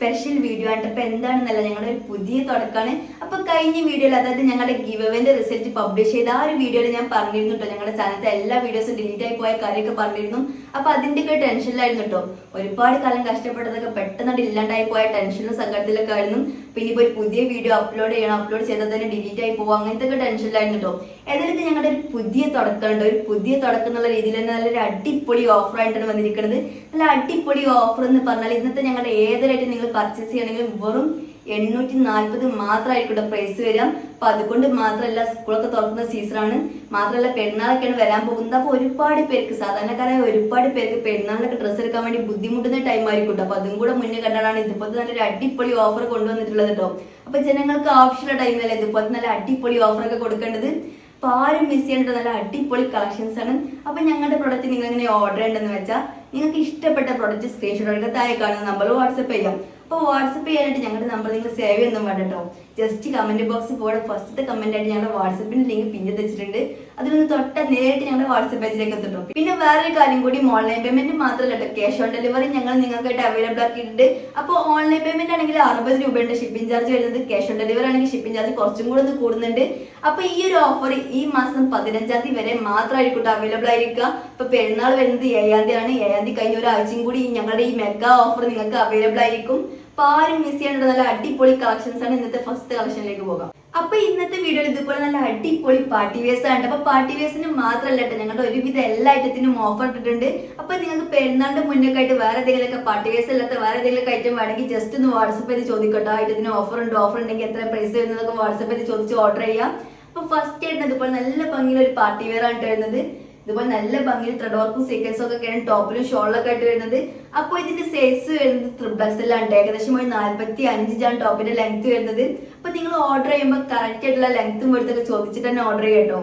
Special video ആണ്. അപ്പൊ എന്താണെന്നല്ല, ഞങ്ങളുടെ ഒരു പുതിയ തുടക്കമാണ്. അപ്പൊ കഴിഞ്ഞ വീഡിയോയിൽ, അതായത് ഞങ്ങളുടെ ഗിവ് അവേന്റെ റിസൾട്ട് പബ്ലിഷ് ചെയ്ത ആ ഒരു വീഡിയോയിൽ ഞാൻ പറഞ്ഞിരുന്നു കേട്ടോ, ഞങ്ങളുടെ ചാനലിലെ എല്ലാ വീഡിയോസും ഡിലീറ്റ് ആയി പോയ കാര്യമൊക്കെ പറഞ്ഞിരുന്നു. അപ്പൊ അതിന്റെയൊക്കെ ടെൻഷനിലായിരുന്നു കേട്ടോ. ഒരുപാട് കാലം കഷ്ടപ്പെട്ടതൊക്കെ പെട്ടെന്ന് ഇല്ലാണ്ടായി പോയ ടെൻഷനും സങ്കടത്തിലൊക്കെ ആയിരുന്നു. പിന്നെ ഇപ്പൊ ഒരു പുതിയ വീഡിയോ അപ്ലോഡ് ചെയ്യണം, അപ്ലോഡ് ചെയ്താൽ തന്നെ ഡിലീറ്റ് ആയി പോകും, അങ്ങനത്തെ ഒക്കെ ടെൻഷനിലായിരുന്നു കേട്ടോ. ഏതായാലും ഞങ്ങളുടെ ഒരു പുതിയ തുടക്കമുണ്ട്. ഒരു പുതിയ തുടക്കം എന്നുള്ള രീതിയിൽ തന്നെ നല്ലൊരു അടിപൊളി ഓഫർ ആയിട്ടാണ് വന്നിരിക്കുന്നത്. നല്ല അടിപൊളി ഓഫർ എന്ന് പറഞ്ഞാൽ ഇന്നത്തെ ഞങ്ങളുടെ ഏതൊരായിട്ട് നിങ്ങൾ പർച്ചേസ് ചെയ്യണമെങ്കിൽ വെറും 840 മാത്രമായിരിക്കും പ്രൈസ് വരിക. അപ്പൊ അതുകൊണ്ട് മാത്രമല്ല, സ്കൂളൊക്കെ തുറക്കുന്ന സീസണാണ്, മാത്രമല്ല പെരുന്നാളൊക്കെയാണ് വരാൻ പോകുന്നത്. അപ്പൊ ഒരുപാട് പേർക്ക്, സാധാരണക്കാരായ ഒരുപാട് പേർക്ക് പെരുന്നാളിലൊക്കെ ഡ്രസ്സ് എടുക്കാൻ വേണ്ടി ബുദ്ധിമുട്ടുന്ന ടൈം ആയിരിക്കും. അപ്പൊ അതും കൂടെ മുന്നേ കണ്ടാണ് ഇതുപോലത്തെ നല്ലൊരു അടിപൊളി ഓഫർ കൊണ്ടുവന്നിട്ടുള്ളത് കേട്ടോ. അപ്പൊ ജനങ്ങൾക്ക് ആവശ്യമുള്ള ടൈമിലല്ലേ ഇതുപോലത്തെ നല്ല അടിപൊളി ഓഫറൊക്കെ കൊടുക്കേണ്ടത്. അപ്പൊ ആരും മിസ് ചെയ്യേണ്ട നല്ല അടിപൊളി കളക്ഷൻസ് ആണ്. അപ്പൊ ഞങ്ങളുടെ പ്രൊഡക്റ്റ് നിങ്ങൾ എങ്ങനെ ഓർഡർ ചെയ്യേണ്ടതെന്ന് വെച്ചാൽ, നിങ്ങൾക്ക് ഇഷ്ടപ്പെട്ട പ്രൊഡക്റ്റ് സ്ക്രീൻഷോട്ട് എടുത്ത് താഴെ കാണുന്ന നമ്പർ വാട്സപ്പ് ചെയ്യാം. അപ്പോൾ വാട്സപ്പ് ചെയ്യാനായിട്ട് ഞങ്ങളുടെ നമ്പർ നിങ്ങൾ സേവ് ചെയ്യുന്നതും വേണ്ട കേട്ടോ. ജസ്റ്റ് കമന്റ് ബോക്സിൽ പോടെ ഫസ്റ്റത്തെ കമന്റ് ആയിട്ട് ഞങ്ങളുടെ വാട്സപ്പിന്റെ ലിങ്ക് പിൻ വെച്ചിട്ടുണ്ട്. അതിലൊന്ന് തൊട്ടാൽ നേരിട്ട് ഞങ്ങളുടെ വാട്സപ്പ് പേജിലേക്ക് എത്തിട്ടോ. പിന്നെ വേറൊരു കാര്യം കൂടി, ഓൺലൈൻ പേയ്മെന്റ് മാത്രമല്ല കേട്ടോ, ക്യാഷ് ഓൺ ഡെലിവറി ഞങ്ങൾ നിങ്ങൾക്കായിട്ട് അവൈലബിൾ ആക്കിയിട്ടുണ്ട്. അപ്പോൾ ഓൺലൈൻ പേയ്മെന്റ് ആണെങ്കിൽ 60 രൂപയുടെ ഷിപ്പിംഗ് ചാർജ് വരുന്നത്. ക്യാഷ് ഓൺ ഡെലിവറി ആണെങ്കിൽ ഷിപ്പിംഗ് ചാർജ് കുറച്ചും കൂടെ ഒന്ന് കൂടുന്നുണ്ട്. അപ്പൊ ഈ ഒരു ഓഫർ ഈ മാസം 15-ാം തീയതി വരെ മാത്രമായിരിക്കും അവൈലബിൾ ആയിരിക്കുക. ഇപ്പൊ പെരുന്നാൾ വരുന്നത് 7-ാം തീയതി ആണ്. 7-ാം തീയതി കഴിഞ്ഞ ഒരാഴ്ചയും കൂടി ഞങ്ങളുടെ ഈ മെഗാ ഓഫർ നിങ്ങൾക്ക് അവൈലബിൾ ആയിരിക്കും. അപ്പൊ ആരും മിസ് ചെയ്യേണ്ടത് നല്ല അടിപൊളി കളക്ഷൻസ് ആണ്. ഇന്നത്തെ ഫസ്റ്റ് കളക്ഷനിലേക്ക് പോകാം. അപ്പൊ ഇന്നത്തെ വീഡിയോയിൽ ഇതുപോലെ നല്ല അടിപൊളി പാർട്ടി വേഴ്സ് ആണ്. അപ്പൊ പാർട്ടി വേഴ്സിന് മാത്രമല്ല കേട്ടോ, ഞങ്ങളുടെ ഒരുവിധ എല്ലാ ഐറ്റത്തിനും ഓഫർ ഇട്ടിട്ടുണ്ട്. അപ്പൊ നിങ്ങൾക്ക് പെരുന്നാളിന്റെ മുന്നൊക്കെ ആയിട്ട് വേറെ ഏതെങ്കിലുമൊക്കെ പാർട്ടി വേഴ്സ് അല്ലാത്ത വേറെ ഏതെങ്കിലും ഐറ്റം വേണമെങ്കിൽ ജസ്റ്റ് ഒന്ന് വാട്സപ്പ് ചെയ്ത് ചോദിക്കട്ടോ. ഐറ്റത്തിന് ഓഫർ ഉണ്ടെങ്കിൽ എത്ര പ്രൈസ് വരുന്നതൊക്കെ വാട്സപ്പ് ചെയ്ത് ചോദിച്ച് ഓർഡർ ചെയ്യാം. അപ്പൊ ഫസ്റ്റ് ആയിട്ട് ഇതുപോലെ നല്ല ഭംഗിയുള്ള ഒരു പാർട്ടി വെയർ ആണ് വരുന്നത്. ഇതുപോലെ നല്ല ഭംഗിയിൽ ത്രെഡ് വർക്കും സീക്വൻസും ഒക്കെയാണ് ടോപ്പിലും ഷോളിലൊക്കെ ആയിട്ട് വരുന്നത്. അപ്പോൾ ഇതിന്റെ സൈസ് വരുന്നത് ത്രിപ്ലക്സിലാണ്. ഏകദേശം ഒരു 45 ടോപ്പിന്റെ ലെങ്ത് വരുന്നത്. അപ്പൊ നിങ്ങൾ ഓർഡർ ചെയ്യുമ്പോൾ കറക്റ്റ് ആയിട്ടുള്ള ലെങ്ത്തും വെടുത്തൊക്കെ ചോദിച്ചിട്ട് തന്നെ ഓർഡർ ചെയ്യട്ടോ.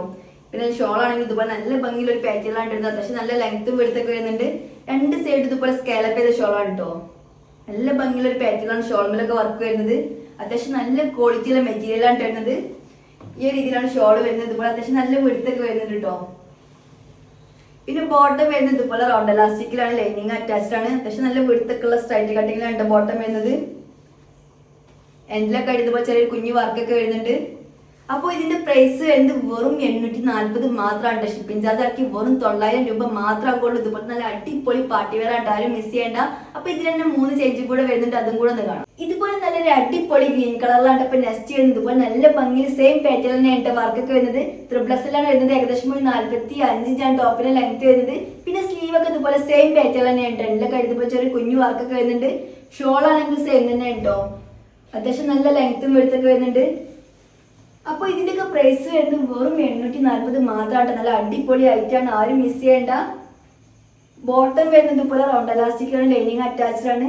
പിന്നെ ഷോൾ ആണെങ്കിൽ ഇതുപോലെ നല്ല ഭംഗിയുള്ള ഒരു പാറ്റേണിലാണ് വരുന്നത്. അത്യാവശ്യം നല്ല ലെങ്ത്തും വെടുത്തൊക്കെ വരുന്നുണ്ട്. രണ്ട് സൈഡ് ഇതുപോലെ സ്കാലപ്പ് ചെയ്ത ഷോളാണ് കേട്ടോ. നല്ല ഭംഗിയുള്ള ഒരു പാറ്റേണിലാണ് ഷോൾമിലൊക്കെ വർക്ക് വരുന്നത്. അത്യാവശ്യം നല്ല ക്വാളിറ്റിയുള്ള മെറ്റീരിയലാണ് വരുന്നത്. ഈ ഒരു രീതിയിലാണ് ഷോൾ വരുന്നത്. ഇതുപോലെ അത്യാവശ്യം നല്ല വെടുത്തൊക്കെ വരുന്നുണ്ട് കേട്ടോ. പിന്നെ ബോട്ടം വരുന്നത് ഇതുപോലെ റൗണ്ട് എലാസ്റ്റിക്കിലാണ്, ലൈനിങ് അറ്റാച്ച്ഡ് ആണ്. അത്യാവശ്യം നല്ല വെടുത്തൊക്കെയുള്ള സ്ട്രൈറ്റ് കട്ടിങ്ങിലാണ് ബോട്ടം വരുന്നത്. എൻഡിലൊക്കെ ആയിട്ട് ഇതുപോലെ ചെറിയൊരു കുഞ്ഞു വർക്കൊക്കെ വരുന്നുണ്ട്. അപ്പോൾ ഇതിന്റെ പ്രൈസ് വരുന്നത് വെറും 840 മാത്രമാണ്. ഷിപ്പിംഗ് ചാർജ് ആക്കി വെറും 900 രൂപ മാത്രമാകുള്ളൂ. ഇതുപോലെ നല്ല അടിപൊളി പാർട്ടി വെയർ ആയിട്ട് ആരും മിസ് ചെയ്യേണ്ട. അപ്പൊ ഇതിൽ തന്നെ 3 ചേഞ്ചും കൂടെ വരുന്നുണ്ട്, അതും കൂടെ ഒന്ന് കാണാം. ഇതുപോലെ നല്ലൊരു അടിപൊളി ഗ്രീൻ കളറിലാണ് ഇപ്പൊ നെക്സ്റ്റ് വരുന്നത്. ഇതുപോലെ നല്ല ഭംഗിയിൽ സെയിം പാറ്റേൺ തന്നെയാണ് വർക്കൊക്കെ വരുന്നത്. ത്രിപ്ലസിലാണ് വരുന്നത്. ഏകദേശം ഒരു 45 ടോപ്പിന്റെ ലെങ്ത് വരുന്നത്. പിന്നെ സ്ലീവ് ഒക്കെ ഇതുപോലെ സെയിം പാറ്റേൺ തന്നെയാണ്. എല്ലാം ഇതുപോലെ ചെറിയ കുഞ്ഞു വർക്കൊക്കെ വരുന്നുണ്ട്. ഷോൾ ആണെങ്കിൽ സെയിം തന്നെ കേട്ടോ. അത്യാവശ്യം നല്ല ലെങ്ത്തും വെടുത്തൊക്കെ വരുന്നുണ്ട്. അപ്പൊ ഇതിന്റെയൊക്കെ പ്രൈസ് വരുന്നത് വെറും 840 മാത്രമായിട്ട് നല്ല അടിപൊളി ആയിട്ടാണ്, ആരും മിസ് ചെയ്യേണ്ട. ബോട്ടം വരുന്നത് ഇതുപോലെ റൗണ്ട് എലാസ്റ്റിക്കാണ്, ലൈനിങ് അറ്റാച്ച്ഡ് ആണ്.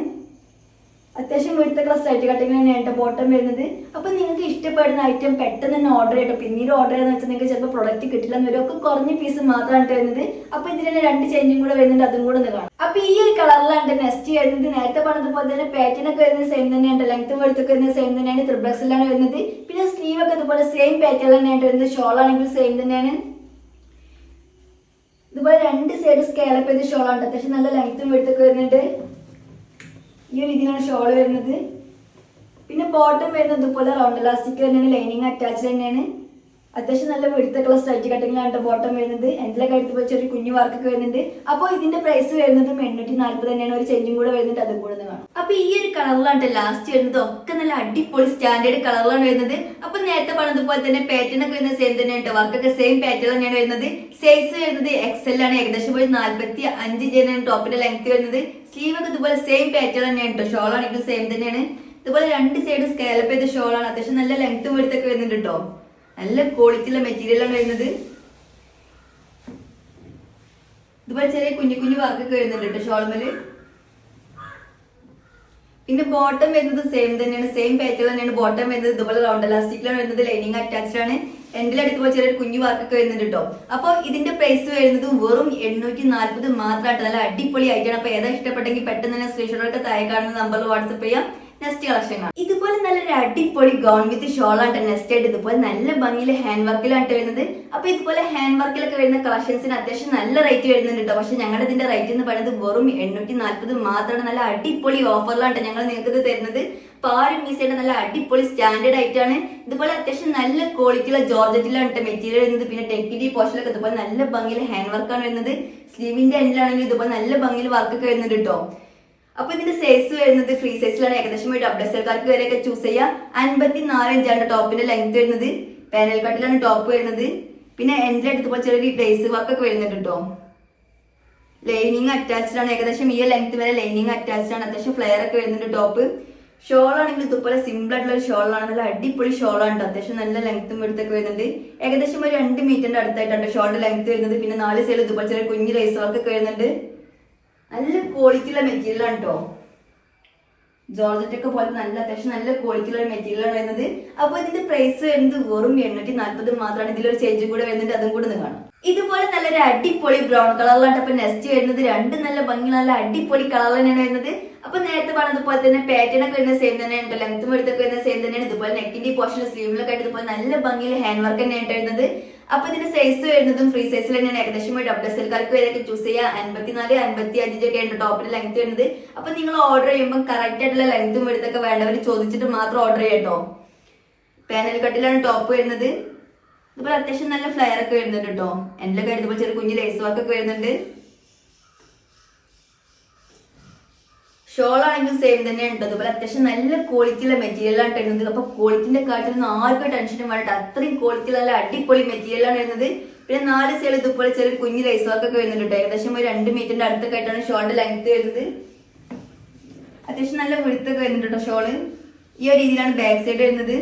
അത്യാവശ്യം വെടുത്തൊക്കെ സ്ട്രൈറ്റ് കട്ടിങ് തന്നെയാണ് ബോട്ടം വരുന്നത്. അപ്പൊ നിങ്ങൾക്ക് ഇഷ്ടപ്പെടുന്ന ഐറ്റം പെട്ടെന്ന് തന്നെ ഓർഡർ ചെയ്യട്ടോ. പിന്നീട് ഓർഡർ ചെയ്യുന്ന വെച്ചാൽ നിങ്ങൾക്ക് ചിലപ്പോൾ പ്രൊഡക്റ്റ് കിട്ടില്ല എന്ന് വരും. ഒക്കെ കുറഞ്ഞ പീസ് മാത്രമാണ് വരുന്നത്. അപ്പൊ ഇതിൽ തന്നെ 2 ചേഞ്ചും കൂടെ വരുന്നുണ്ട്, അതും കൂടെ ഒന്ന് കാണാം. അപ്പൊ ഈ ഒരു കളറിലാണ് നെക്സ്റ്റ് വരുന്നത്. നേരത്തെ പറഞ്ഞതുപോലെ തന്നെ പാറ്റേൺ ഒക്കെ വരുന്നത് സെയിം തന്നെയാണ്. ലെങ്ത്തും വെടുത്തൊക്കെ വരുന്നത് സെയിം തന്നെയാണ്. ത്രിപ്ലക്സിലാണ് വരുന്നത്. പിന്നെ സ്ലീവ് ഒക്കെ ഇതുപോലെ സെയിം പാറ്റേൺ തന്നെയാണ് വരുന്നത്. ഷോൾ ആണെങ്കിൽ സെയിം തന്നെയാണ്. ഇതുപോലെ 2 സൈഡ് സ്കാലപ്പ് ചെയ്ത് ഷോളാണ്. അത്യാവശ്യം നല്ല ലെങ്ത്തും വെടുത്തൊക്കെ വരുന്നുണ്ട്. ഈ ഒരു രീതിയിലാണ് ഷോൾ വരുന്നത്. പിന്നെ ബോട്ടം വരുന്നത് ഇതുപോലെ റൗണ്ട് എലാസ്റ്റിക് തന്നെയാണ്, ലൈനിങ് അറ്റാച്ച്ഡ് തന്നെയാണ്. അത്യാവശ്യം നല്ല വെടുത്തൊക്കെയുള്ള സ്ട്രൈറ്റ് കട്ടിങ്ങിലാണ് ബോട്ടം വരുന്നത്. എൻഡിലൊക്കെ ആയിട്ട് ചെറിയ കുഞ്ഞു വർക്കൊക്കെ വരുന്നുണ്ട്. അപ്പോൾ ഇതിന്റെ പ്രൈസ് വരുന്നതും 840 തന്നെയാണ്. ഒരു ചേഞ്ചും കൂടെ വരുന്നുണ്ട്, അതും കൂടെ കാണാം. അപ്പൊ ഈ ഒരു കളറിലാണ് ലാസ്റ്റ് വരുന്നത്. ഒക്കെ നല്ല അടിപൊളി സ്റ്റാൻഡേർഡ് കളറിലാണ് വരുന്നത്. അപ്പൊ നേരത്തെ പറഞ്ഞതുപോലെ തന്നെ പാറ്റേൺ ഒക്കെ വരുന്നത് സെയിം തന്നെയാണ്. വർക്കൊക്കെ സെയിം പാറ്റേൺ തന്നെയാണ് വരുന്നത്. സൈസ് വരുന്നത് XL ആണ്. ഏകദേശം ഒരു 45 ടോപ്പിന്റെ ലെങ്ത് വരുന്നത്. സ്ലീവ് ഒക്കെ ഇതുപോലെ സെയിം പാറ്റേൺ തന്നെയാണ് കേട്ടോ. ഷോൾ ആണെങ്കിലും സെയിം തന്നെയാണ്. ഇതുപോലെ 2 സൈഡ് സ്കാലപ്പ് ചെയ്ത ഷോളാണ്. അത്യാവശ്യം നല്ല ലെങ്ത്തും വെടുത്തൊക്കെ വരുന്നുണ്ട് കേട്ടോ. നല്ല ക്വാളിറ്റിയുള്ള മെറ്റീരിയലാണ് വരുന്നത്. ഇതുപോലെ ചെറിയ കുഞ്ഞു കുഞ്ഞു വർക്കൊക്കെ വരുന്നുണ്ട് കേട്ടോ ഷോൾമേല്. പിന്നെ ബോട്ടം വരുന്നത് സെയിം തന്നെയാണ്, സെയിം പാറ്റേൺ തന്നെയാണ് ബോട്ടം വരുന്നത്. ഇതുപോലെ റൗണ്ട് എലാസ്റ്റിക്കിലാണ് വരുന്നത്, ലൈനിങ് അറ്റാച്ച്ഡ് ആണ്. എൻഡിലടുത്ത് ചെറിയൊരു കുഞ്ഞു വർക്കൊക്കെ വരുന്നുണ്ട് കേട്ടോ. അപ്പൊ ഇതിന്റെ പ്രൈസ് വരുന്നത് വെറും 840 മാത്രമായിട്ട് നല്ല അടിപൊളി ആയിട്ടാണ്. അപ്പൊ ഏതാ ഇഷ്ടപ്പെട്ടെങ്കിൽ പെട്ടെന്ന് തന്നെ സ്ക്രീൻഷോട്ട് താഴെ കാണുന്ന നമ്പറിൽ വാട്സപ്പ് ചെയ്യാം. നെക്സ്റ്റ് കളക്ഷൻ കാണാം. ഇതുപോലെ നല്ലൊരു അടിപൊളി ഗൗൺ വിത്ത് ഷോളാണ് നെക്സ്റ്റ് ആയിട്ട് ഇതുപോലെ നല്ല ഭംഗിയിൽ ഹാൻഡ് വർക്കിലാണ് വരുന്നത്. അപ്പൊ ഇതുപോലെ ഹാൻഡ് വർക്കിലൊക്കെ വരുന്ന കളക്ഷൻസിന് അത്യാവശ്യം നല്ല റേറ്റ് വരുന്നുണ്ട് കേട്ടോ. പക്ഷെ ഞങ്ങളുടെ ഇതിന്റെ റേറ്റ് എന്ന് പറയുന്നത് വെറും 840 മാത്രമാണ്. നല്ല അടിപൊളി ഓഫറിലാണ് ഞങ്ങൾ നിങ്ങൾക്ക് ഇത് തരുന്നത്. അപ്പൊ ആരും മിസ് ചെയ്യേണ്ട നല്ല അടിപൊളി സ്റ്റാൻഡേർഡ് ആയിട്ടാണ്. ഇതുപോലെ അത്യാവശ്യം നല്ല ക്വാളിറ്റിയുള്ള ജോർജറ്റിലാണ് മെറ്റീരിയൽ വരുന്നത്. പിന്നെ ടെക്കിഡി പോർഷനിലൊക്കെ ഇതുപോലെ നല്ല ഭംഗിയിൽ ഹാൻഡ് വർക്കാണ് വരുന്നത്. സ്ലീവിന്റെ എൻഡിലാണെങ്കിൽ ഇതുപോലെ നല്ല ഭംഗിയിൽ വർക്കൊക്കെ വരുന്നുണ്ട് കേട്ടോ. അപ്പൊ ഇതിന്റെ സൈസ് വരുന്നത് ഫ്രീ സൈസിലാണ്. ഏകദേശം ഒരു ഡബിൾ എക്സൽക്കാർക്ക് വരെയൊക്കെ ചൂസ് ചെയ്യാം. 54 ഇഞ്ചാണ് ടോപ്പിന്റെ ലെങ്ത് വരുന്നത്. പാനൽ കട്ടിലാണ് ടോപ്പ് വരുന്നത്. പിന്നെ എൻഡിലായിട്ട് ഇതുപോലെ ചെറിയ ലേസ് വർക്കൊക്കെ വരുന്നുണ്ട് കേട്ടോ. ലൈനിങ് അറ്റാച്ച്ഡ് ആണ്. ഏകദേശം ഈ ലെങ്ത് വരെ ലൈനിങ് അറ്റാച്ച്ഡ് ആണ്. അത്യാവശ്യം ഫ്ലെയർ ഒക്കെ വരുന്നുണ്ട് ടോപ്പ്. ഷോൾ ആണെങ്കിൽ ഇതുപോലെ സിമ്പിൾ ആയിട്ടുള്ള ഒരു ഷോളാണ്. നല്ല അടിപൊളി ഷോളാണ് കേട്ടോ. അത്യാവശ്യം നല്ല ലെങ്ത്തും എടുത്തൊക്കെ വരുന്നുണ്ട്. ഏകദേശം ഒരു 2 മീറ്ററിന്റെ അടുത്തായിട്ടാണ് ഷോളിന്റെ ലെങ്ത് വരുന്നത്. പിന്നെ 4 സൈഡിൽ ഇതുപോലെ ചെറിയ കുഞ്ഞു ലേസ് വർക്കൊക്കെ വരുന്നുണ്ട്. നല്ല ക്വാളിറ്റിയുള്ള മെറ്റീരിയൽ ആണ് കേട്ടോ. ജോർജറ്റ് ഒക്കെ പോലെ നല്ല അത്യാവശ്യം നല്ല ക്വാളിറ്റിയുള്ള മെറ്റീരിയൽ ആണ് വരുന്നത്. അപ്പൊ ഇതിന്റെ പ്രൈസ് വരുന്നത് വെറും 840 മാത്രമാണ്. ഇതിലൊരു ചേഞ്ച് കൂടെ വരുന്നുണ്ട്, അതും കൂടെ കാണാം. ഇതുപോലെ നല്ലൊരു അടിപൊളി ബ്രൗൺ കളറിലാണ് അപ്പൊ നെക്സ്റ്റ് വരുന്നത്. രണ്ട് നല്ല ഭംഗി നല്ല അടിപൊളി കളർ തന്നെയാണ് വരുന്നത്. അപ്പൊ നേരത്തെ പറഞ്ഞതുപോലെ തന്നെ പാറ്റേൺ ഒക്കെ വരുന്ന സെയിം തന്നെയാണ്. ലെങ്ത്തും എടുത്തൊക്കെ വരുന്ന സെയിം തന്നെയാണ്. ഇതുപോലെ നെക്കിന്റെ പോർഷൻ സ്ലീവിലൊക്കെ ആയിട്ട് ഇതുപോലെ നല്ല ഭംഗിയിൽ ഹാൻഡ് വർക്ക് തന്നെയാണ് വരുന്നത്. അപ്പൊ ഇതിന്റെ സൈസ് വരുന്നതും ഫ്രീ സൈസിൽ തന്നെയാണ്. ഏകദേശം ഡബിൾ എക്സൽക്കാർക്ക് വരെയൊക്കെ ചൂസ് ചെയ്യാം. 54, 55 ഒക്കെ ഉണ്ട് ടോപ്പിന്റെ ലെങ്ത് വരുന്നത്. അപ്പൊ നിങ്ങൾ ഓർഡർ ചെയ്യുമ്പോൾ കറക്റ്റ് ആയിട്ടുള്ള ലെങ്ത്തും എടുത്തൊക്കെ വേണ്ടവർ ചോദിച്ചിട്ട് മാത്രം ഓർഡർ ചെയ്യട്ടോ. പാനൽ കട്ടിലാണ് ടോപ്പ് വരുന്നത്. ഇതുപോലെ അത്യാവശ്യം നല്ല ഫ്ലെയർ ഒക്കെ വരുന്നുണ്ട് കേട്ടോ. എൻ്റെ ഒക്കെ ഇതുപോലെ ചെറിയ കുഞ്ഞു ലേസ് വർക്ക് ഒക്കെ വരുന്നുണ്ട്. ഷോൾ ആണെങ്കിലും സെയിം തന്നെയാണ് കേട്ടോ. അതുപോലെ അത്യാവശ്യം നല്ല ക്വാളിറ്റിയുള്ള മെറ്റീരിയലാണ് വരുന്നത്. അപ്പൊ ക്വാളിറ്റിന്റെ കാര്യത്തിൽ ആർക്കും ടെൻഷനും വേണ്ട. അത്രയും ക്വാളിറ്റി നല്ല അടിപൊളി മെറ്റീരിയലാണ് വരുന്നത്. പിന്നെ 4 സൈഡ് ഇതുപോലെ ചെറിയ കുഞ്ഞു ലേസ് വർക്ക് ഒക്കെ വരുന്നുണ്ട് കേട്ടോ. ഏകദേശം ഒരു 2 മീറ്ററിന്റെ അടുത്തൊക്കെ ആയിട്ടാണ് ഷോളിന്റെ ലെങ്ത് വരുന്നത്. അത്യാവശ്യം നല്ല വെളുത്തൊക്കെ വരുന്നുണ്ട് കേട്ടോ ഷോള്. ഈ ഒരു രീതിയിലാണ് ബാക്ക് സൈഡ് വരുന്നത്.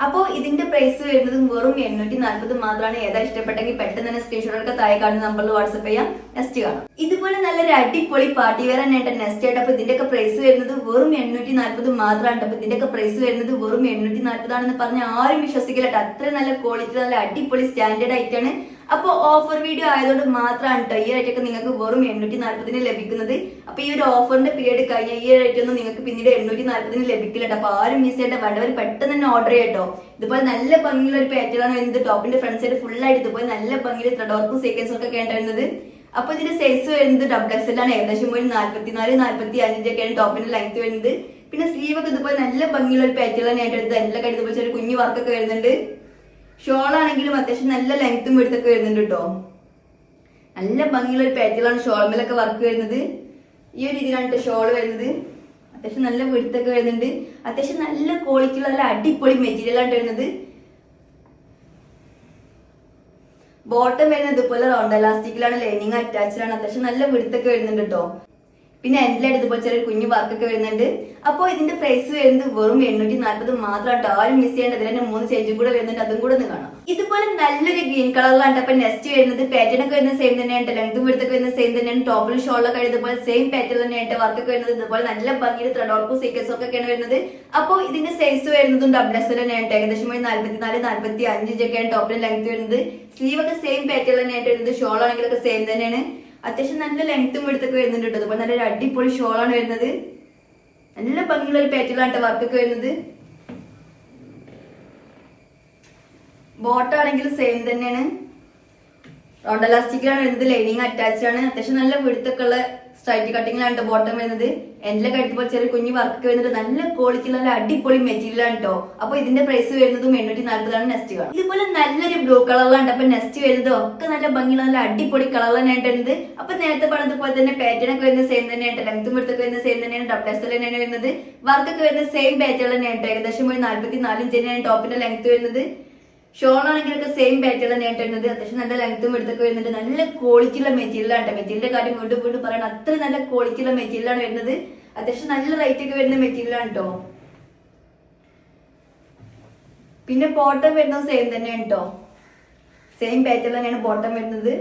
അപ്പോൾ ഇതിന്റെ പ്രൈസ് വരുന്നത് വെറും 840 മാത്രമാണ്. ഏതാ ഇഷ്ടപ്പെട്ടെങ്കിൽ പെട്ടെന്ന് തന്നെ സ്ക്രീൻഷോട്ട് എടുക്കുക. താഴെ കാണുന്ന നമ്പറിൽ വാട്സ്ആപ്പ് ചെയ്യാം. നെക്സ്റ്റ് കാണാം. ഇതുപോലെ നല്ലൊരു അടിപൊളി പാർട്ടി വെയർ തന്നെയായിട്ട് നെക്സ്റ്റ് ആയിട്ട്. അപ്പൊ ഇതിന്റെ ഒക്കെ പ്രൈസ് വരുന്നത് വെറും 840 മാത്രമാണ്. അപ്പൊ ഇതിന്റെ ഒക്കെ പ്രൈസ് വരുന്നത് വെറും 840 ആണെന്ന് പറഞ്ഞാൽ ആരും വിശ്വസിക്കില്ല. അത്രയും നല്ല ക്വാളിറ്റി നല്ല അടിപൊളി സ്റ്റാൻഡേർഡ് ആയിട്ടാണ്. അപ്പോൾ ഓഫർ വീഡിയോ ആയതുകൊണ്ട് മാത്രമാണ് കേട്ടോ ഈ റേറ്റ് ഒക്കെ നിങ്ങൾക്ക് വെറും 840 ലഭിക്കുന്നത്. അപ്പൊ ഈ ഒരു ഓഫറിന്റെ പീരീഡ് കഴിഞ്ഞ ഈ റേറ്റ് ഒന്നും നിങ്ങൾക്ക് പിന്നീട് 840 ലഭിക്കില്ല. അപ്പൊ ആരും മിസ് ചെയ്യേണ്ട, വേണ്ടവർ പെട്ടെന്ന് തന്നെ ഓർഡർ ചെയ്യട്ടോ. ഇതുപോലെ നല്ല ഭംഗിയുള്ള ഒരു പാറ്റേൺ ആണ് വരുന്നത്. ടോപ്പിന്റെ ഫ്രണ്ട് സൈഡ് ഫുൾ ആയിട്ട് ഇതുപോലെ നല്ല ഭംഗിയിൽ ത്രെഡ് വർക്കും സീക്വൻസും ഒക്കെ കേട്ടുവരുന്നത്. അപ്പൊ ഇതിന്റെ സൈസ് വരുന്നത് ഡബിൾ എക്സൽ ആണ്. ഏകദേശം ഒരു 44, 45 ഒക്കെയാണ് ടോപ്പിന്റെ ലെങ്ത് വരുന്നത്. പിന്നെ സ്ലീവ് ഒക്കെ ഇതുപോലെ നല്ല ഭംഗിയുള്ള ഒരു പാറ്റേൺ തന്നെയായിട്ട് വരുന്നത്. എല്ലാം കഴിഞ്ഞ ഇതുപോലെ ഒരു കുഞ്ഞു വർക്കൊക്കെ വരുന്നുണ്ട്. ഷോൾ ആണെങ്കിലും അത്യാവശ്യം നല്ല ലെങ്ത്തും എടുത്തൊക്കെ വരുന്നുണ്ട് കേട്ടോ. നല്ല ഭംഗിയുള്ള ഒരു പാറ്റേണാണ് ഷോൾമേലൊക്കെ വർക്ക് വരുന്നത്. ഈ ഒരു രീതിയിലാണ് ഷോൾ വരുന്നത്. അത്യാവശ്യം നല്ല വെടുത്തൊക്കെ വരുന്നുണ്ട്. അത്യാവശ്യം നല്ല ക്വാളിറ്റിയുള്ള നല്ല അടിപൊളി മെറ്റീരിയൽ ആണ് വരുന്നത്. ബോട്ടം വരുന്നത് ഇതുപോലെ റൗണ്ട് എലാസ്റ്റിക്കിലാണ്. ലൈനിങ് അറ്റാച്ച്ഡ് ആണ്. അത്യാവശ്യം നല്ല വെടുത്തൊക്കെ വരുന്നുണ്ട് കേട്ടോ. പിന്നെ എൻഡിലായിട്ട് ഇതുപോലെ ചെറിയ കുഞ്ഞു വർക്കൊക്കെ വരുന്നുണ്ട്. അപ്പോൾ ഇതിന്റെ പ്രൈസ് വരുന്നത് വെറും 840 മാത്രമാണ്. ആരും മിസ് ചെയ്യേണ്ട. ഇതിൽ തന്നെ 3 ചേഞ്ചും കൂടെ വരുന്നുണ്ട്, അതും കൂടെ ഒന്ന് കാണാം. ഇതുപോലെ നല്ലൊരു ഗ്രീൻ കളറിലാണ്. അപ്പൊ നെക്സ്റ്റ് വരുന്നത് പാറ്റേൺ ഒക്കെ വരുന്നത് സെയിം തന്നെയാണ്. ലെങ്തും എടുത്തൊക്കെ വരുന്നത് സെയിം തന്നെയാണ്. ടോപ്പിലും ഷോളിലൊക്കെ ഇതുപോലെ സെയിം പാറ്റേൺ തന്നെയായിട്ട് വർക്കൊക്കെ വരുന്നത്. ഇതുപോലെ നല്ല ഭംഗിയിൽ ത്രെഡ് വർക്കും സീക്വൻസും ഒക്കെയാണ് വരുന്നത്. അപ്പോൾ ഇതിന്റെ സൈസ് വരുന്നതും ഡബിൾ എക്സൽ തന്നെയാണ്. ഏകദേശം 44, 45 ഒക്കെയാണ് ടോപ്പിലും ലെങ്ത് വരുന്നത്. സ്ലീവ് ഒക്കെ സെയിം പാറ്റേൺ തന്നെയായിട്ട് വരുന്നത്. ഷോൾ ആണെങ്കിലൊക്കെ സെയിം തന്നെയാണ്. അത്യാവശ്യം നല്ല ലെങ്ത്തും എടുത്തൊക്കെ വരുന്നുണ്ട് കേട്ടോ. അതുപോലെ നല്ലൊരു അടിപൊളി ഷോളാണ് വരുന്നത്. നല്ല ഭംഗിയുള്ള ഒരു പാറ്റേണിലാണ് വർക്കൊക്കെ വരുന്നത്. ബോട്ടം ആണെങ്കിലും സെയിം തന്നെയാണ്. റൗണ്ട് എലാസ്റ്റിക്കിലാണ് വരുന്നത്. ലൈനിങ് അറ്റാച്ച്ഡ് ആണ്. അത്യാവശ്യം നല്ല വെടുത്തൊക്കെ ഉള്ള സ്ട്രൈറ്റ് കട്ടിങ്ങിലാണ് ബോട്ടം വരുന്നത്. എൻഡിലൊക്കെ എടുത്തപ്പോൾ ചെറിയ കുഞ്ഞു വർക്ക് വരുന്നത്. നല്ല ക്വാളിറ്റി നല്ല അടിപൊളി മെറ്റീരിയൽ ആണ് കേട്ടോ. അപ്പൊ ഇതിന്റെ പ്രൈസ് വരുന്നതും 840 നെക്സ്റ്റ് കാണാം. ഇതുപോലെ നല്ലൊരു ബ്ലൂ കളറിലാണ്. അപ്പൊ നെക്സ്റ്റ് വരുന്നത് ഒക്കെ നല്ല ഭംഗിയുള്ള നല്ല അടിപൊളി കളർ തന്നെയായിട്ട് വരുന്നത്. അപ്പൊ നേരത്തെ പറഞ്ഞതുപോലെ തന്നെ പാറ്റേൺ ഒക്കെ വരുന്നത് സെയിം തന്നെയായിട്ട്. ലെങ്ത്തും എടുത്തൊക്കെ വരുന്നത് സെയിം തന്നെയാണ്. ഡബിൾ എക്സൽ തന്നെയാണ് വരുന്നത്. വർക്കൊക്കെ വരുന്നത് സെയിം പാറ്റേൺ തന്നെയായിട്ട്. ഏകദേശം ഒരു 44 ഇഞ്ച് തന്നെയാണ് ടോപ്പിന്റെ ലെങ്ത് വരുന്നത്. ഷോൾ ആണെങ്കിലൊക്കെ സെയിം പാറ്റേൺ തന്നെയായിട്ട് വരുന്നത്. അത്യാവശ്യം നല്ല ലെങ്ത്തും എടുത്തൊക്കെ വരുന്നുണ്ട്. നല്ല ക്വാളിറ്റിയുള്ള മെറ്റീരിയൽ ആണ്. മെറ്റീരിയലിന്റെ കാര്യം വീണ്ടും വീണ്ടും പറയണം. അത്ര നല്ല ക്വാളിറ്റിയുള്ള മെറ്റീരിയൽ ആണ് വരുന്നത്. അത്യാവശ്യം നല്ല റേറ്റ് ഒക്കെ വരുന്ന മെറ്റീരിയൽ ആണ് കേട്ടോ. പിന്നെ ബോട്ടം വരുന്നത് സെയിം തന്നെയാണ് കേട്ടോ. സെയിം പാറ്റേൺ തന്നെയാണ് ബോട്ടം വരുന്നത്.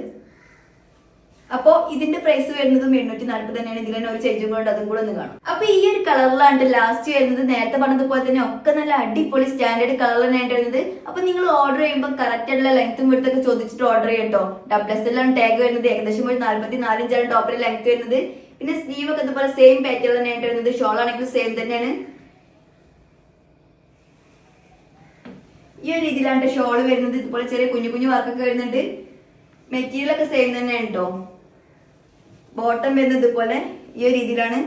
അപ്പോ ഇതിന്റെ പ്രൈസ് വരുന്നതും 840 തന്നെയാണ്. ഇതിൽ തന്നെ ഒരു ചേഞ്ചും കൊണ്ട് അതും കൂടെ ഒന്ന് കാണാം. അപ്പൊ ഈ ഒരു കളറിലാണ് ലാസ്റ്റ് വരുന്നത്. നേരത്തെ പറഞ്ഞതുപോലെ തന്നെ ഒക്കെ നല്ല അടിപൊളി സ്റ്റാൻഡേർഡ് കളർ തന്നെയാണ് വരുന്നത്. അപ്പൊ നിങ്ങൾ ഓർഡർ ചെയ്യുമ്പോൾ കറക്റ്റ് ആയിട്ടുള്ള ലെങ്ത്തും വിടുത്തൊക്കെ ചോദിച്ചിട്ട് ഓർഡർ ചെയ്യട്ടോ. ഡബിൾ എക്സലാണ് ടാഗ് വരുന്നത്. ഏകദേശം ഒരു 44 ഇഞ്ചാണ് ടോപ്പിൽ ലെങ്ത് വരുന്നത്. പിന്നെ സ്ലീവ് ഒക്കെ ഇതുപോലെ സെയിം പാറ്റേൺ തന്നെയാണ് വരുന്നത്. ഷോൾ ആണെങ്കിലും സെയിം തന്നെയാണ്. ഈ ഒരു രീതിയിലാണ് ഷോള് വരുന്നത്. ഇതുപോലെ ചെറിയ കുഞ്ഞു കുഞ്ഞു വർക്കൊക്കെ വരുന്നുണ്ട്. മെറ്റീരിയൽ ഒക്കെ സെയിം തന്നെയാണ് കേട്ടോ. ബോട്ടം വരുന്നത് ഇതുപോലെ ഈ ഒരു രീതിയിലാണ്.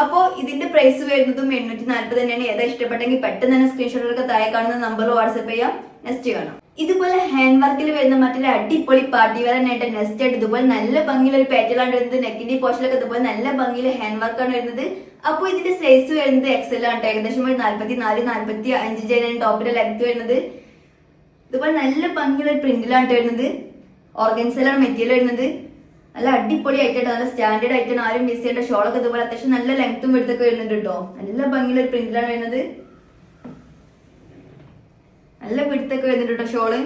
അപ്പോൾ ഇതിന്റെ പ്രൈസ് വരുന്നതും 840 തന്നെയാണ്. ഏതാ ഇഷ്ടപ്പെട്ടെങ്കിൽ പെട്ടെന്ന് തന്നെ സ്ക്രീൻഷോട്ടൊക്കെ താഴെ കാണുന്ന നമ്പറിൽ വാട്സ്ആപ്പ് ചെയ്യാം. നെക്സ്റ്റ് കാണാം. ഇതുപോലെ ഹാൻഡ് വർക്കിൽ വരുന്ന മറ്റൊരു അടിപൊളി പാർട്ടി വെയർ തന്നെയായിട്ട് നെക്സ്റ്റ് ആയിട്ട് ഇതുപോലെ നല്ല ഭംഗിയിൽ ഒരു പാറ്റേൺ വരുന്നത്. നെക്കിന്റെ പോർഷനിലൊക്കെ ഇതുപോലെ നല്ല ഭംഗിയിൽ ഹാൻഡ് വർക്കാണ് വരുന്നത്. അപ്പോൾ ഇതിന്റെ സൈസ് വരുന്നത് എക്സൽ ആണ്. ഏകദേശം ഒരു 44-45 ടോപ്പിന്റെ ലെങ്ത് വരുന്നത്. ഇതുപോലെ നല്ല ഭംഗിയുള്ള ഒരു പ്രിന്റിലാണ് വരുന്നത്. ഓർഗൻസയിലാണ് മെറ്റീരിയൽ വരുന്നത്. നല്ല അടിപൊളി ആയിട്ടാണ്, നല്ല സ്റ്റാൻഡേർഡ് ആയിട്ടാണ്. ആരും മിസ് ചെയ്യേണ്ട. ഷോളൊക്കെ ഇതുപോലെ അത്യാവശ്യം നല്ല ലെങ്ത്തും എടുത്തൊക്കെ വരുന്നുണ്ട് കേട്ടോ. നല്ല ഭംഗിയുള്ള ഒരു പ്രിന്റിലാണ് വരുന്നത്. നല്ല പിടുത്തൊക്കെ വരുന്നുണ്ട് കേട്ടോ ഷോള്.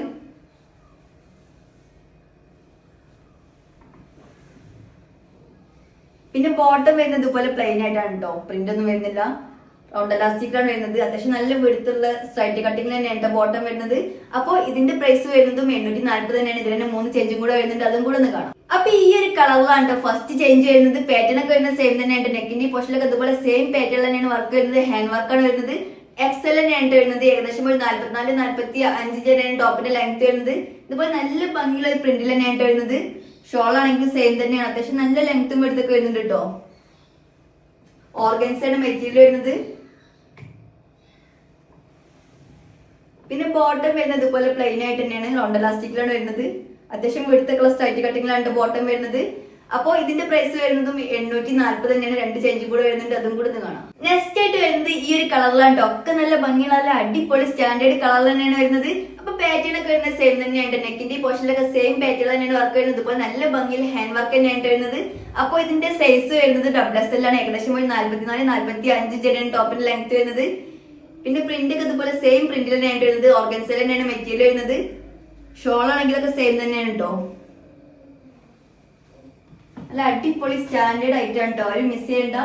പിന്നെ ബോട്ടം വരുന്നത് ഇതുപോലെ പ്ലെയിൻ ആയിട്ടാണ് കേട്ടോ. പ്രിന്റ് ഒന്നും വരുന്നില്ല. റൗണ്ട് എലാസ്റ്റിക്കാണ് വരുന്നത്. അത്യാവശ്യം നല്ല വെടുത്തുള്ള സ്ട്രൈറ്റ് കട്ടിങ് തന്നെയാണ് ബോട്ടം വരുന്നത്. അപ്പോൾ ഇതിന്റെ പ്രൈസ് വരുന്നതും 840 തന്നെയാണ്. ഇതിന് 3 ചേഞ്ചും കൂടെ വരുന്നുണ്ട്. അതും കൂടെ ഒന്ന് കാണാം. അപ്പൊ ഈ ഒരു കളറിലാണ് ഫസ്റ്റ് ചേഞ്ച് വരുന്നത്. പാറ്റേൺ ഒക്കെ വരുന്നത് സെയിം തന്നെയാണ്. നെക്കിന്റെ പോർഷനിലൊക്കെ ഇതുപോലെ സെയിം പാറ്റേൺ തന്നെയാണ് വർക്ക് വരുന്നത്. ഹാൻഡ് വർക്കാണ് വരുന്നത്. എക്സൽ തന്നെയാണ് വരുന്നത്. ഏകദേശം ഒരു 44-45 ടോപ്പിന്റെ ലെങ്ത് വരുന്നത്. ഇതുപോലെ നല്ല ഭംഗിയുള്ള ഒരു പ്രിന്റിൽ തന്നെയാണ് വരുന്നത്. ഷോൾ ആണെങ്കിൽ സെയിം തന്നെയാണ്. അത്യാവശ്യം നല്ല ലെങ്ത്തും എടുത്തൊക്കെ വരുന്നുണ്ട് കേട്ടോ. ഓർഗൻസയാണ് മെറ്റീരിയൽ വരുന്നത്. പിന്നെ ബോട്ടം വരുന്നത് ഇതുപോലെ പ്ലെയിൻ ആയിട്ട് തന്നെയാണ്. റൗണ്ട് എലാസ്റ്റിക്കിലാണ് വരുന്നത്. അത്യാവശ്യം വെടുത്തൊക്കെയുള്ള സ്ട്രൈറ്റ് കട്ടിങ്ങിലാണ് ബോട്ടം വരുന്നത്. അപ്പോൾ ഇതിന്റെ പ്രൈസ് വരുന്നതും 840 തന്നെയാണ്. 2 ചേഞ്ചും കൂടെ വരുന്നുണ്ട്. അതും കൂടെ കാണാം. നെക്സ്റ്റ് ആയിട്ട് വരുന്നത് ഈ ഒരു കളറിലാണ്. ഒക്കെ നല്ല ഭംഗിയുള്ള നല്ല അടിപൊളി സ്റ്റാൻഡേർഡ് കളർ തന്നെയാണ് വരുന്നത്. അപ്പൊ പാറ്റേൺ ഒക്കെ വരുന്നത് സെയിം തന്നെയാണ്. നെക്കിന്റെ പോർഷനിലൊക്കെ സെയിം പാറ്റേൺ തന്നെയാണ് വർക്ക് വരുന്നത്. ഇപ്പോൾ നല്ല ഭംഗിയിൽ ഹാൻഡ് വർക്ക് തന്നെയാണ് വരുന്നത്. അപ്പോൾ ഇതിന്റെ സൈസ് വരുന്നത് XXL ആണ്. ഏകദേശം ഒരു 44-45 ടോപ്പിന്റെ ലെങ്ത് വരുന്നത്. പിന്നെ പ്രിന്റ് ഒക്കെ ഇതുപോലെ സെയിം പ്രിന്റിൽ തന്നെയാണ് വരുന്നത്. ഓർഗൻസയിൽ തന്നെയാണ് മെറ്റീരിയൽ വരുന്നത്. ഷോൾ ആണെങ്കിലൊക്കെ സെയിം തന്നെയാണ് കേട്ടോ. നല്ല അടിപൊളി സ്റ്റാൻഡേർഡ് ആയിട്ടാണ് കേട്ടോ. ആരും മിസ് ചെയ്യണ്ട.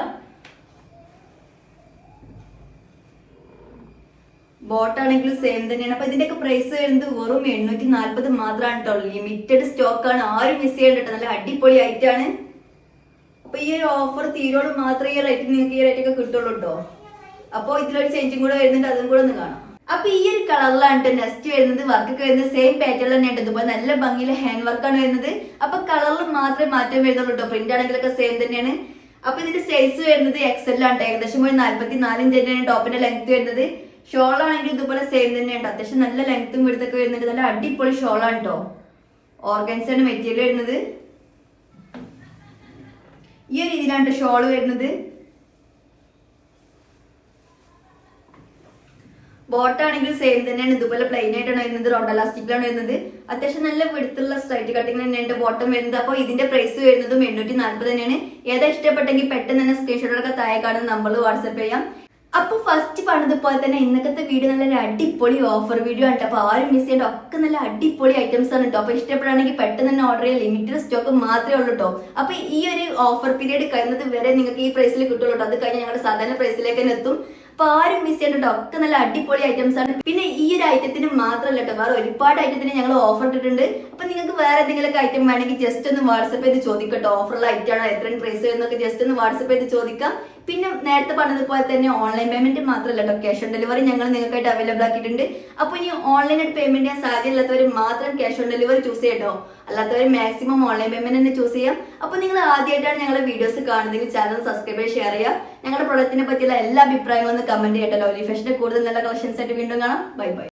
ബോട്ടാണെങ്കിലും സെയിം തന്നെയാണ്. അപ്പൊ ഇതിന്റെയൊക്കെ പ്രൈസ് വരുന്നത് വെറും 840 മാത്രമാണ് കേട്ടോ. ലിമിറ്റഡ് സ്റ്റോക്ക് ആണ്. ആരും മിസ് ചെയ്യണ്ട കേട്ടോ. നല്ല അടിപൊളി ആയിട്ടാണ്. അപ്പൊ ഈ ഒരു ഓഫർ തീരോട് മാത്രമേ ഈ റേറ്റ് നിങ്ങൾക്ക് ഈ റേറ്റ് ഒക്കെ കിട്ടുള്ളൂ കേട്ടോ. അപ്പൊ ഇതിലൊരു ചേഞ്ചും കൂടെ വരുന്നുണ്ട്. അതും കൂടെ ഒന്ന് കാണാം. അപ്പൊ ഈ ഒരു കളറിലാണ് നെക്സ്റ്റ് വരുന്നത്. വർക്കൊക്കെ വരുന്നത് സെയിം പാറ്റേൺ തന്നെയാണ്. ഇതുപോലെ നല്ല ഭംഗിയിലെ ഹാൻഡ് വർക്കാണ് വരുന്നത്. അപ്പൊ കളറിൽ മാത്രമേ മാറ്റം വരുന്നുള്ളൂ കേട്ടോ. പ്രിന്റ് ആണെങ്കിലൊക്കെ സെയിം തന്നെയാണ്. അപ്പൊ ഇതിന്റെ സൈസ് വരുന്നത് XL ആണ്. ഏകദേശം ഒരു 44 ടോപ്പിന്റെ ലെങ്ത് വരുന്നത്. ഷോൾ ആണെങ്കിൽ ഇതുപോലെ സെയിം തന്നെയാണ്. അത്യാവശ്യം നല്ല ലെങ്ത്തും എടുത്തൊക്കെ വരുന്നുണ്ട്. നല്ല അടിപൊളി ഷോളാണ് കേട്ടോ. ഓർഗൻസാണ് മെറ്റീരിയൽ വരുന്നത്. ഈ ഒരു രീതിയിലാണ് ഷോള് വരുന്നത്. ബോട്ടാണെങ്കിൽ സെയിം തന്നെയാണ്. ഇതുപോലെ പ്ലെയിൻ ആയിട്ടാണ് വരുന്നത്. റൗണ്ട് എലാസ്റ്റിക്കിലാണ് വരുന്നത്. അത്യാവശ്യം നല്ല വെടുത്തുള്ള സ്ട്രൈറ്റ് കട്ടിങ് തന്നെയാണ് ബോട്ടം വരുന്നത്. അപ്പോൾ ഇതിന്റെ പ്രൈസ് വരുന്നതും 840 തന്നെയാണ്. ഏതാ ഇഷ്ടപ്പെട്ടെങ്കിൽ പെട്ടെന്ന് തന്നെ സ്ക്രീൻഷോട്ടൊക്കെ താഴെ കാണുന്ന നമ്പറിൽ വാട്സ്ആപ്പ് ചെയ്യാം. അപ്പൊ ഫസ്റ്റ് പറഞ്ഞതുപോലെ തന്നെ ഇന്നത്തെ വീഡിയോ നല്ലൊരു അടിപൊളി ഓഫർ വീഡിയോ ആണ്. അപ്പൊ ആരും മിസ് ചെയ്യേണ്ട. ഒക്കെ നല്ല അടിപൊളി ഐറ്റംസ് ആണ് കേട്ടോ. അപ്പൊ ഇഷ്ടപ്പെടുകയാണെങ്കിൽ പെട്ടെന്ന് തന്നെ ഓർഡർ ചെയ്യാൻ. ലിമിറ്റഡ് സ്റ്റോക്ക് മാത്രമേ ഉള്ളൂ കേട്ടോ. അപ്പൊ ഈ ഒരു ഓഫർ പീരീഡ് കഴിയുന്നത് വരെ നിങ്ങൾക്ക് ഈ പ്രൈസിൽ കിട്ടുള്ളൂ കേട്ടോ. അത് കഴിഞ്ഞ് ഞങ്ങളുടെ സാധാരണ പ്രൈസിലേക്ക് തന്നെ എത്തും. അപ്പൊ ആരും മിസ് ചെയ്യണ്ടോ. ഒക്കെ നല്ല അടിപൊളി ഐറ്റംസ് ആണ്. പിന്നെ ഈ ഒരു ഐറ്റത്തിന് മാത്രമല്ല കേട്ടോ, വേറെ ഒരുപാട് ഐറ്റത്തിന് ഞങ്ങൾ ഓഫർ ഇട്ടിട്ടുണ്ട്. അപ്പൊ നിങ്ങൾക്ക് വേറെ എന്തെങ്കിലുമൊക്കെ ഐറ്റം വേണമെങ്കിൽ ജസ്റ്റ് ഒന്ന് വാട്സ്ആപ്പ് ചെയ്ത് ചോദിക്കട്ടോ. ഓഫറുള്ള ഐറ്റം ആണോ, എത്രയും പ്രൈസ് വരുന്നൊക്കെ ജസ്റ്റ് ഒന്ന് വാട്സ്ആപ്പ് ചെയ്ത് ചോദിക്കാം. പിന്നെ നേരത്തെ പറഞ്ഞതുപോലെ തന്നെ ഓൺലൈൻ പേയ്മെന്റ് മാത്രമല്ല കേട്ടോ, ക്യാഷ് ഓൺ ഡെലിവറി ഞങ്ങൾ നിങ്ങൾക്കായിട്ട് അവൈലബിൾ ആക്കിയിട്ടുണ്ട്. അപ്പൊ ഇനി ഓൺലൈനായിട്ട് പേയ്മെന്റ് ചെയ്യാൻ സാധ്യതയില്ലാത്തവർ മാത്രം ക്യാഷ് ഓൺ ഡെലിവറി ചൂസ് ചെയ്യട്ടോ. അല്ലാത്തവർ മാക്സിമം ഓൺലൈൻ പേയ്മെന്റ് തന്നെ ചൂസ് ചെയ്യാം. അപ്പൊ നിങ്ങൾ ആദ്യമായിട്ടാണ് ഞങ്ങളുടെ വീഡിയോസ് കാണുന്നതെങ്കിൽ ചാനൽ സബ്സ്ക്രൈബ് ചെയ്ത് ഷെയർ ചെയ്യുക. ഞങ്ങളുടെ പ്രൊഡക്റ്റിനെ പറ്റിയുള്ള എല്ലാ അഭിപ്രായങ്ങളും ഒന്ന് കമന്റ് ചെയ്യട്ടോ. ലവ്ലി ഫാഷന്റെ കൂടുതൽ നല്ല കളക്ഷൻസ് ആയിട്ട് വീണ്ടും കാണാം. Bye bye.